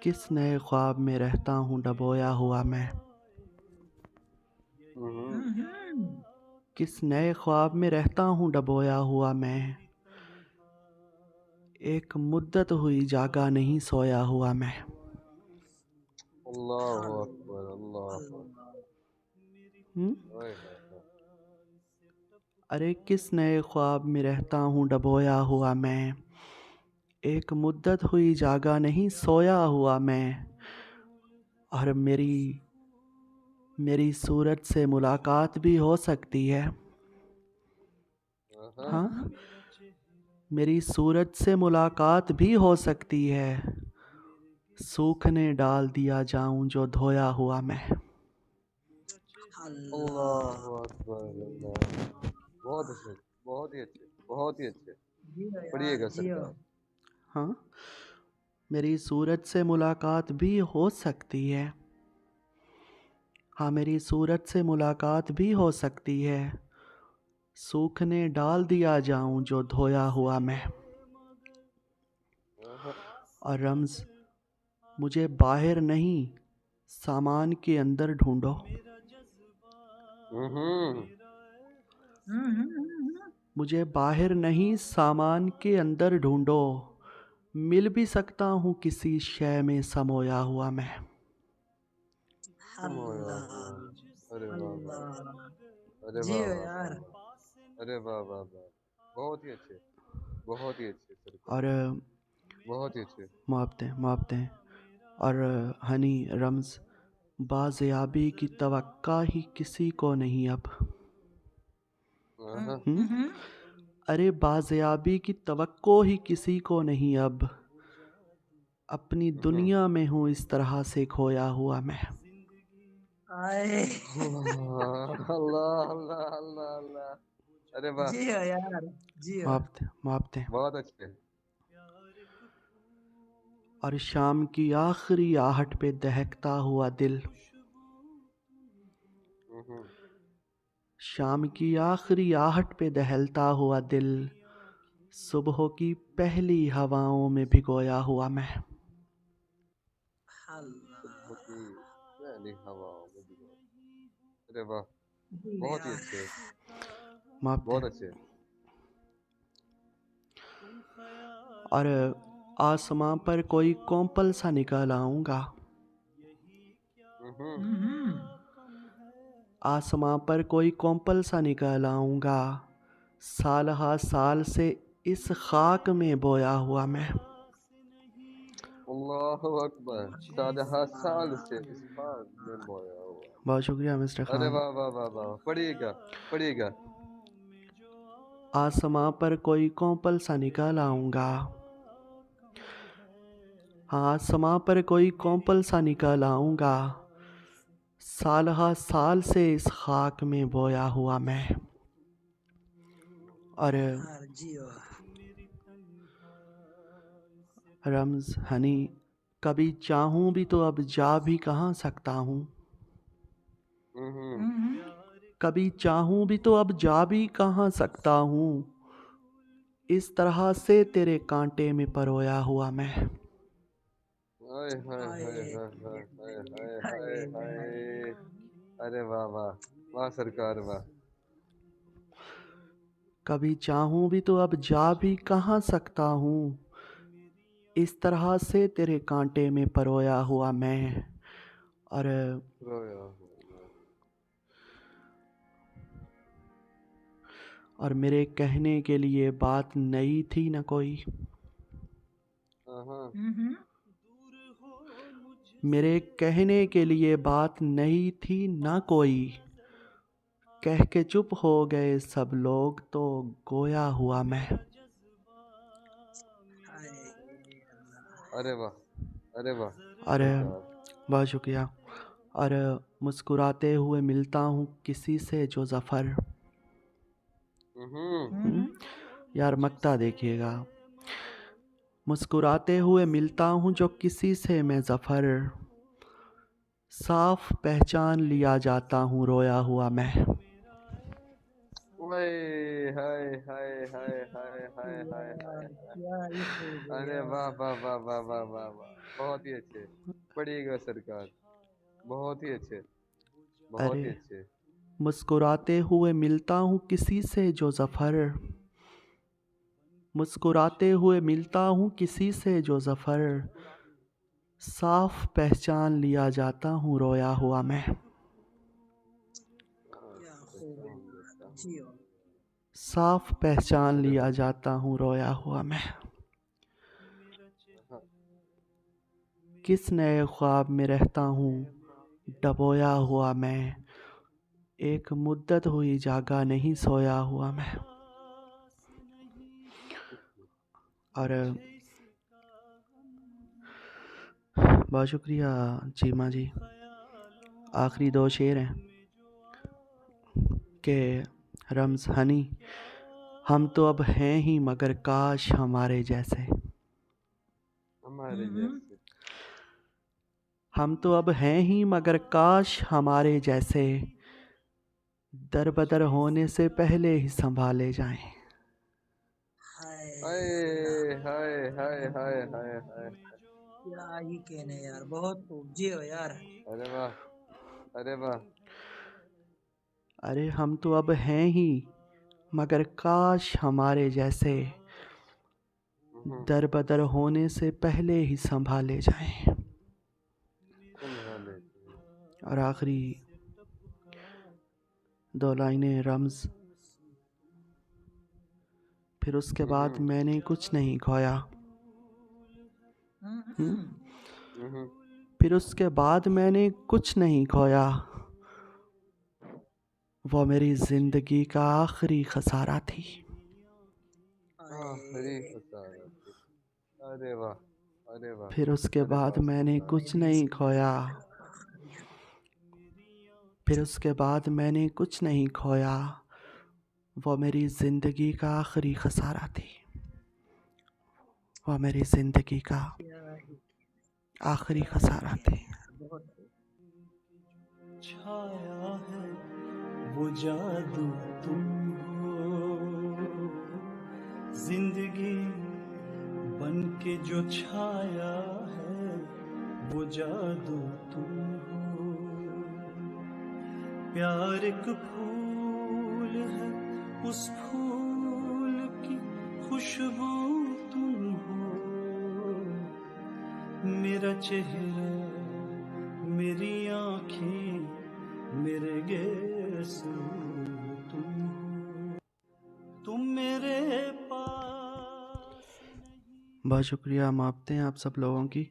کس نئے خواب میں رہتا ہوں ڈبویا ہوا میں، کس نئے خواب میں رہتا ہوں ڈبویا ہوا میں، ایک مدت ہوئی جاگا نہیں سویا ہوا میں۔ اللہ اکبر، اللہ اکبر۔ ہم؟ اوئے ہوئے ہوئے۔ ارے کس نئے خواب میں رہتا ہوں ڈبویا ہوا میں، ایک مدت ہوئی جاگا نہیں سویا ہوا میں، اور میری صورت سے ملاقات بھی ہو سکتی ہے، ہاں میری صورت سے ملاقات بھی ہو سکتی ہے، سوکھنے ڈال دیا جاؤں جو دھویا ہوا میں۔ اللہ اکبر، اللہ۔ بہت اچھے، بہت ہی اچھے، بہت ہی اچھے۔ پڑھیے گا سرکار۔ ہاں میری صورت سے ملاقات بھی ہو سکتی ہے، ہاں میری صورت سے ملاقات بھی ہو سکتی ہے، سوکھنے ڈال دیا جاؤں جو دھویا ہوا میں۔ اور رمز مجھے باہر نہیں سامان کے اندر ڈھونڈو، مجھے باہر نہیں سامان کے اندر ڈھونڈو، مل بھی سکتا ہوں کسی شے میں سمویا ہوا میں۔ ارے واہ واہ، ارے واہ واہ واہ، ارے واہ واہ واہ، بہت ہی اچھے، بہت ہی اچھے سرکار، اور بہت ہی اچھے۔ معاپتے اور ہنی رمز بازیابی کی توقع ہی کسی کو نہیں اب، ارے بازیابی کی توقع ہی کسی کو نہیں اب، اپنی دنیا میں ہوں اس طرح سے کھویا ہوا میں۔ اللہ اللہ اللہ اللہ، ارے واہ، معاپتے بہت اچھے۔ اور شام کی آخری آہٹ پہ دہکتا ہوا دل، شام کی آخری آہٹ پہ دہلتا ہوا دل، صبح کی پہلی ہواؤں میں بھگویا ہوا میں۔ ارے واہ، بہت ہی اچھے، معاپتے بہت اچھے۔ اور آسماں پر کوئی کومپل سا نکال آؤں گا، آسماں پر کوئی کومپل سا نکال آؤں گا، سال ہا سال سے اس خاک میں بویا ہوا میں۔ اللہ اکبر، سادہ سال سے اس خاک میں بویا ہوا۔ بہت شکریہ مسٹر ارے خان۔ واہ واہ واہ واہ، پڑھیے گا، پڑھیے گا۔ آسماں پر کوئی کومپل سا نکال آؤں گا، ہاں آسماں پر کوئی کومپل سا نکال آؤں گا، سال ہا سال سے اس خاک میں بویا ہوا میں۔ اور رمز ہنی کبھی چاہوں بھی تو اب جا بھی کہاں سکتا ہوں، کبھی چاہوں بھی تو اب جا بھی کہاں سکتا ہوں، اس طرح سے تیرے کانٹے میں پرویا ہوا میں۔ ارے واہ واہ واہ سرکار، واہ۔ کبھی چاہوں بھی تو اب جا بھی کہاں سکتا ہوں، اس طرح سے تیرے کانٹے میں پرویا ہوا میں۔ اور میرے کہنے کے لیے بات نئی تھی نہ کوئی، میرے کہنے کے لیے بات نئی تھی نہ کوئی، کہہ کے چپ ہو گئے سب لوگ تو گویا ہوا میں۔ ارے واہ، ارے واہ اور سرکار۔ بہت شکریہ۔ اور مسکراتے ہوئے ملتا ہوں کسی سے جو ظفر، یار مقطع دیکھیے گا، مسکراتے ہوئے ملتا ہوں جو کسی سے میں ظفر، صاف پہچان لیا جاتا ہوں رویا ہوا میں۔ ہائے ہائے ہائے ہائے ہائے ہائے ہائے ہائے۔ یار کیا ہی خوب ہے ارے یار۔ واہ واہ واہ واہ واہ واہ واہ، بہت ہی اچھے، پڑھیے گا سرکار، بہت ہی اچھے، بہت ارے ہی اچھے۔ مسکراتے ہوئے ملتا ہوں کسی سے جو ظفر، مسکراتے ہوئے ملتا ہوں کسی سے جو ظفر، صاف پہچان لیا جاتا ہوں رویا ہوا میں، کیا خوب ہے یار، جیو۔ صاف پہچان ارے لیا واہ، جاتا ہوں رویا ہوا میں۔ ہاں، کس نئے خواب میں رہتا ہوں ڈبویا ہوا میں، ایک مدت ہوئی جاگا نہیں سویا ہوا میں۔ اور بہت شکریہ چیمہ جی۔ آخری دو شعر ہیں کہ رمز ہنی، ہم تو اب ہیں ہی مگر کاش ہمارے جیسے، ہمارے جیسے، ہم تو اب ہیں ہی مگر کاش ہمارے جیسے، در بدر ہونے سے پہلے ہی سنبھالے جائیں۔ ہائے اللہ، ہائے ہائے ہائے ہائے ہائے ہائے۔ کیا ہی کہنے یار، بہت خوب، جیو یار۔ ارے واہ، ارے واہ، ارے ہم تو اب ہیں ہی مگر کاش ہمارے جیسے، در بدر ہونے سے پہلے ہی سنبھالے جائیں۔ سنبھالے۔ اور آخری دو لائنیں رمز، پھر اس کے بعد میں نے کچھ نہیں کھویا، پھر اس کے بعد میں نے کچھ نہیں کھویا، وہ میری زندگی کا آخری خسارہ تھی۔ آخری خسارہ تھی۔ ارے واہ، ارے واہ، پھر اس کے ارے بعد واہ، میں نے کچھ نہیں کھویا، پھر اس کے بعد میں نے کچھ نہیں کھویا، وہ میری زندگی کا آخری خسارہ تھی، وہ میری زندگی کا آخری خسارہ تھی۔ بہت خوب۔ چھایا ہے وہ جادو تم ہو، زندگی بن کے جو چھایا ہے وہ جادو تم ہو، پیار ایک پھول ہے اس پھول کی خوشبو تم ہو، میرا چہرہ میری آنکھیں میرے گیسو تم ہو، تم میرے پاس۔ بہت شکریہ، ہم آپتے ہیں آپ سب لوگوں کی۔